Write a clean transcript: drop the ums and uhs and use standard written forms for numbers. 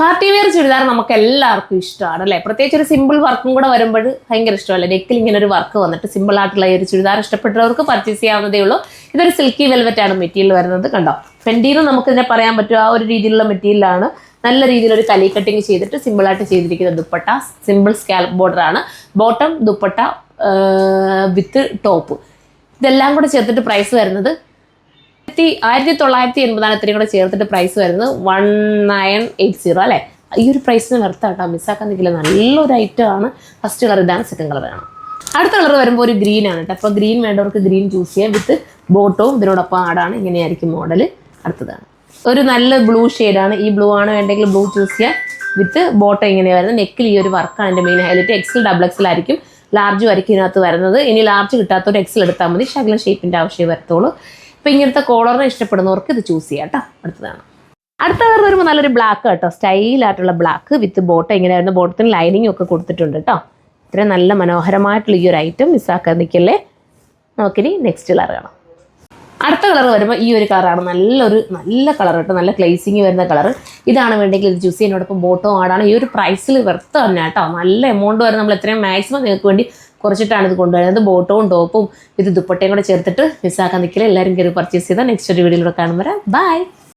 Party wear churidar നമുക്ക് എല്ലാവർക്കും ഇഷ്ടമാണ് അല്ലേ? പ്രത്യേകിച്ച് ഒരു സിമ്പിൾ വർക്കും കൂടെ വരുമ്പോൾ ഭയങ്കര ഇഷ്ടമല്ലേ? നെക്കിൽ ഇങ്ങനെ ഒരു വർക്ക് വന്നിട്ട് സിമ്പിൾ ആയിട്ടുള്ള ഈ ഒരു ചുരിദാർ ഇഷ്ടപ്പെട്ടവർക്ക് പർച്ചേസ് ചെയ്യാവുന്നതേ ഉള്ളൂ. ഇതൊരു സിൽക്കി വെൽവെറ്റ് ആണ് മെറ്റീരിയൽ വരുന്നത്. കണ്ടോ, ഫ്രണ്ടിന്ന് നമുക്ക് ഇതിനെ പറയാൻ പറ്റും ആ ഒരു രീതിയിലുള്ള മെറ്റീരിയലാണ്. നല്ല രീതിയിലൊരു കലി കട്ടിങ് ചെയ്തിട്ട് സിമ്പിളായിട്ട് ചെയ്തിരിക്കുന്ന ദുപ്പട്ട, സിമ്പിൾ സ്കാൽപ്പ് ബോർഡർ ആണ്. ബോട്ടം ദുപ്പട്ട വിത്ത് ടോപ്പ്, ഇതെല്ലാം കൂടെ ചേർത്തിട്ട് പ്രൈസ് വരുന്നത് 1980 ഇത്രയും കൂടെ ചേർത്തിട്ട് പ്രൈസ് വരുന്നത് 1980 അല്ലേ? ഈ ഒരു പ്രൈസിന് വെർത്താട്ടോ, മിസ്സാക്കാൻ നിൽക്കില്ല. നല്ലൊരു ഐറ്റം ആണ്. ഫസ്റ്റ് കളർ ഇതാണ്, സെക്കൻഡ് കളർ വേണം. അടുത്ത കളർ വരുമ്പോൾ ഒരു ഗ്രീൻ ആണ് കേട്ടോ. അപ്പോൾ ഗ്രീൻ വേണ്ടവർക്ക് ഗ്രീൻ ചൂസ് ചെയ്യാം. വിത്ത് ബോട്ടവും ഇതിനോടൊപ്പം ആടാണ്. ഇങ്ങനെയായിരിക്കും മോഡൽ. അടുത്തതാണ് ഒരു നല്ല ബ്ലൂ ഷെയ്ഡാണ്. ഈ ബ്ലൂ ആണ് വേണ്ടെങ്കിൽ ബ്ലൂ ചൂസ് ചെയ്യാം. വിത്ത് ബോട്ടം ഇങ്ങനെ വരുന്നത്. നെക്കിൽ ഈ ഒരു വർക്കാണ് എൻ്റെ മെയിൻ ഹൈലൈറ്റ്. XL XXL ആയിരിക്കും, ലാർജും ആയിരിക്കും ഇതിനകത്ത് വരുന്നത്. ഇനി ലാർജ് കിട്ടാത്തൊരു XL എടുത്താൽ മതി. ശകലം ഷേപ്പിൻ്റെ ആവശ്യമേ വരത്തുള്ളൂ. അപ്പോൾ ഇങ്ങനത്തെ കോളറിനെ ഇഷ്ടപ്പെടുന്നവർക്ക് ഇത് ചൂസ് ചെയ്യാം കേട്ടോ. അടുത്തതാണ് അടുത്ത കളർ വരുമ്പോൾ നല്ലൊരു ബ്ലാക്ക് കേട്ടോ, സ്റ്റൈലായിട്ടുള്ള ബ്ലാക്ക് വിത്ത് ബോട്ടം ഇങ്ങനെ വരുന്ന. ബോട്ടത്തിന് ലൈനിങ് ഒക്കെ കൊടുത്തിട്ടുണ്ട് കേട്ടോ. ഇത്രയും നല്ല മനോഹരമായിട്ടുള്ള ഈ ഒരു ഐറ്റം മിസ്സാക്കാൻ നിൽക്കല്ലേ. നമുക്കിനി നെക്സ്റ്റ് കളർ കാണാം. അടുത്ത കളർ വരുമ്പോൾ ഈ ഒരു കളറാണ്. നല്ല കളർ കേട്ടോ, നല്ല ക്ലേസിങ് വരുന്ന കളർ. ഇതാണ് വേണ്ടെങ്കിൽ ഇത് ചൂസ് ചെയ്യുന്നതോടൊപ്പം ബോട്ടവും ആടാണ്. ഈ ഒരു പ്രൈസിൽ വെർത്ത് തന്നെ കേട്ടോ. നല്ല എമൗണ്ട് വരെ നമ്മൾ എത്രയും മാക്സിമം നിങ്ങൾക്ക് വേണ്ടി കുറച്ചിട്ടാണ് ഇത് കൊണ്ടുവരുന്നത്. ബോട്ടവും ടോപ്പും ഇത് ദുപ്പട്ടയും കൂടെ ചേർത്തിട്ട് മിസ്സാക്കാൻ നിൽക്കില്ല. എല്ലാവരും കയറി പർച്ചേസ് ചെയ്താൽ നെക്സ്റ്റ് ഒരു വീഡിയോയിലൂടെ കാണുമ്പോൾ ബൈ.